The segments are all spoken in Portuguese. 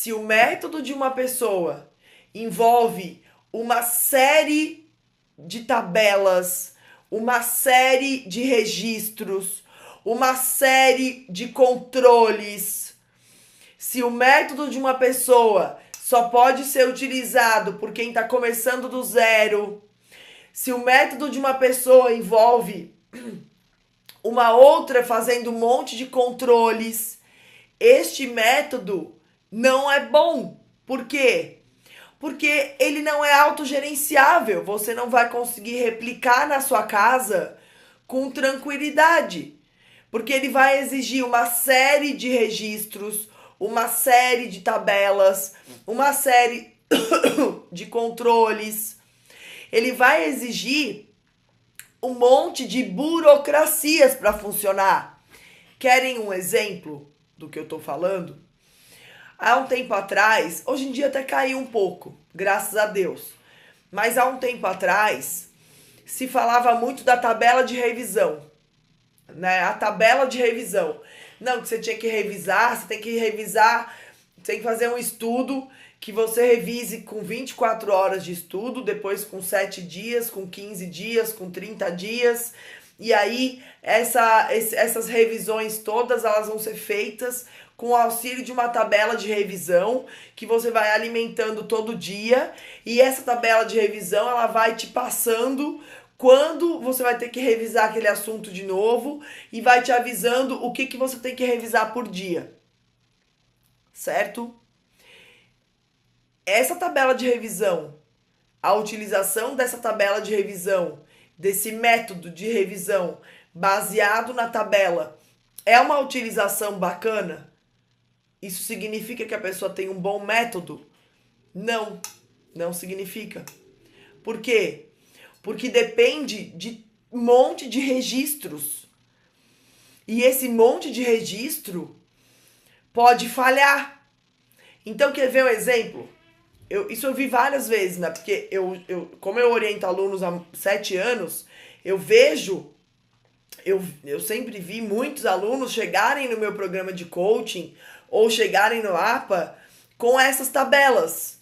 Se o método de uma pessoa envolve uma série de tabelas, uma série de registros, uma série de controles, se o método de uma pessoa só pode ser utilizado por quem está começando do zero, se o método de uma pessoa envolve uma outra fazendo um monte de controles, este método não é bom. Por quê? Porque ele não é autogerenciável. Você não vai conseguir replicar na sua casa com tranquilidade. Porque ele vai exigir uma série de registros, uma série de tabelas, uma série de controles. Ele vai exigir um monte de burocracias para funcionar. Querem um exemplo do que eu estou falando? Há um tempo atrás, hoje em dia até caiu um pouco, graças a Deus. Mas há um tempo atrás, se falava muito da tabela de revisão, né? A tabela de revisão. Não, que você tinha que revisar, você tem que revisar, você tem que fazer um estudo que você revise com 24 horas de estudo, depois com 7 dias, com 15 dias, com 30 dias. E aí, essas revisões todas, elas vão ser feitas com o auxílio de uma tabela de revisão que você vai alimentando todo dia. E essa tabela de revisão, ela vai te passando quando você vai ter que revisar aquele assunto de novo e vai te avisando o que você tem que revisar por dia. Certo? Essa tabela de revisão, a utilização dessa tabela de revisão, desse método de revisão baseado na tabela, é uma utilização bacana? Isso significa que a pessoa tem um bom método? Não, não significa. Por quê? Porque depende de um monte de registros. E esse monte de registro pode falhar. Então, quer ver um exemplo? Isso eu vi várias vezes, né? Porque como eu oriento alunos há 7 anos, eu vejo, eu sempre vi muitos alunos chegarem no meu programa de coaching ou chegarem no APA com essas tabelas.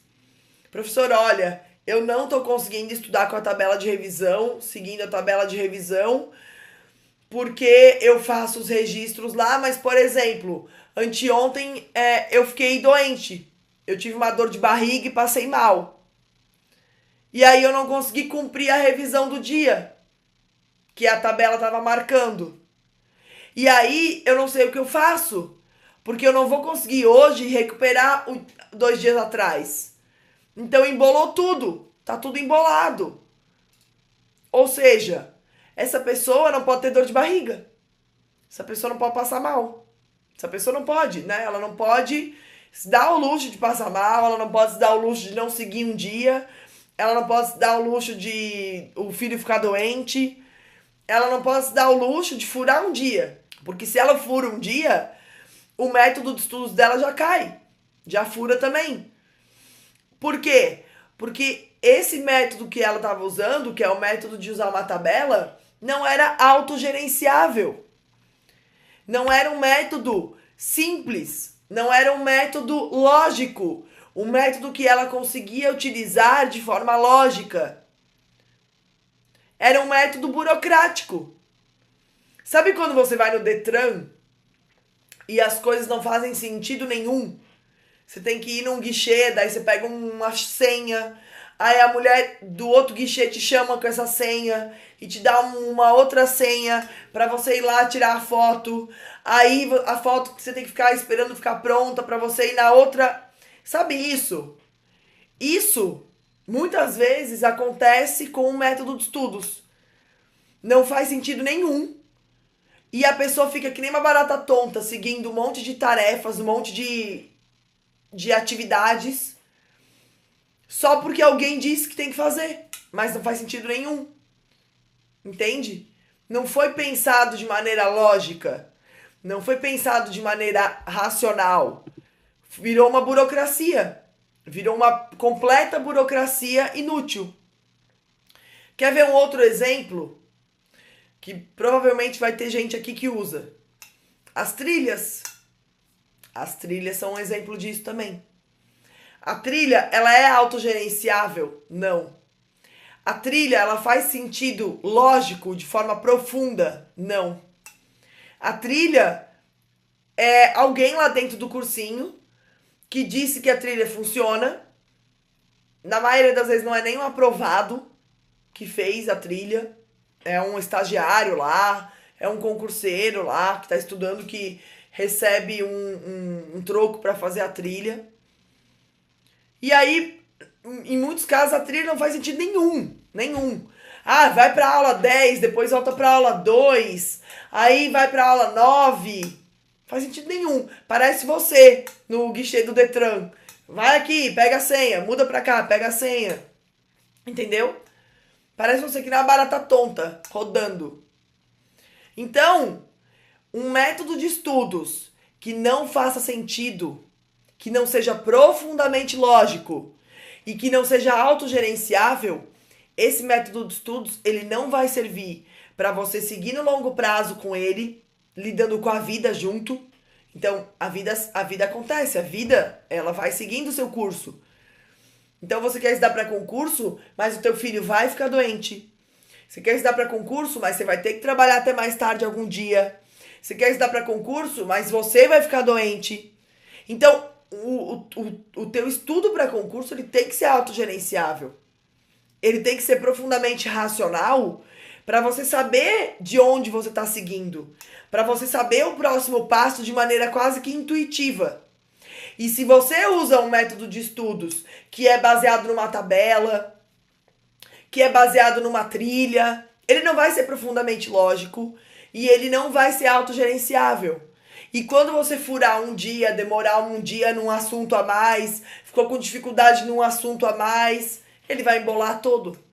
Professor, olha, eu não estou conseguindo estudar com a tabela de revisão, seguindo a tabela de revisão, porque eu faço os registros lá, mas, por exemplo, anteontem eu fiquei doente. Eu tive uma dor de barriga e passei mal. E aí eu não consegui cumprir a revisão do dia que a tabela estava marcando. E aí eu não sei o que eu faço, porque eu não vou conseguir hoje recuperar 2 dias atrás. Então embolou tudo, tá tudo embolado. Ou seja, essa pessoa não pode ter dor de barriga. Essa pessoa não pode passar mal. Essa pessoa não pode, né? Ela não pode se dar o luxo de passar mal, ela não pode se dar o luxo de não seguir um dia, ela não pode se dar o luxo de o filho ficar doente, ela não pode se dar o luxo de furar um dia. Porque se ela fura um dia, o método de estudos dela já cai, já fura também. Por quê? Porque esse método que ela estava usando, que é o método de usar uma tabela, não era autogerenciável. Não era um método simples, não era um método lógico, um método que ela conseguia utilizar de forma lógica. Era um método burocrático. Sabe quando você vai no Detran e as coisas não fazem sentido nenhum? Você tem que ir num guichê, daí você pega uma senha, aí a mulher do outro guichê te chama com essa senha e te dá uma outra senha pra você ir lá tirar a foto. Aí a foto que você tem que ficar esperando ficar pronta pra você ir na outra. Sabe isso? Isso muitas vezes acontece com o método de estudos. Não faz sentido nenhum. E a pessoa fica que nem uma barata tonta, seguindo um monte de tarefas, um monte de atividades, só porque alguém disse que tem que fazer, mas não faz sentido nenhum. Entende? Não foi pensado de maneira lógica, não foi pensado de maneira racional. Virou uma burocracia, virou uma completa burocracia inútil. Quer ver um outro exemplo? Que provavelmente vai ter gente aqui que usa. As trilhas. As trilhas são um exemplo disso também. A trilha, ela é autogerenciável? Não. A trilha, ela faz sentido lógico de forma profunda? Não. A trilha é alguém lá dentro do cursinho que disse que a trilha funciona. Na maioria das vezes não é nem um aprovado que fez a trilha. É um estagiário lá, é um concurseiro lá que está estudando que recebe um troco para fazer a trilha. E aí, em muitos casos, a trilha não faz sentido nenhum. Nenhum. Ah, vai pra aula 10, depois volta pra aula 2, aí vai pra aula 9. Faz sentido nenhum. Parece você no guichê do Detran. Vai aqui, pega a senha, muda pra cá, pega a senha. Entendeu? Parece você que não é uma barata tonta, rodando. Então, um método de estudos que não faça sentido, que não seja profundamente lógico e que não seja autogerenciável, esse método de estudos, ele não vai servir para você seguir no longo prazo com ele, lidando com a vida junto. Então, a vida acontece, a vida, ela vai seguindo o seu curso. Então, você quer estudar para concurso, mas o teu filho vai ficar doente. Você quer estudar para concurso, mas você vai ter que trabalhar até mais tarde algum dia. Você quer estudar para concurso, mas você vai ficar doente. Então, o teu estudo para concurso, ele tem que ser autogerenciável. Ele tem que ser profundamente racional para você saber de onde você está seguindo. Para você saber o próximo passo de maneira quase que intuitiva. E se você usa um método de estudos que é baseado numa tabela, que é baseado numa trilha, ele não vai ser profundamente lógico e ele não vai ser autogerenciável. E quando você furar um dia, demorar um dia num assunto a mais, ficou com dificuldade num assunto a mais, ele vai embolar todo.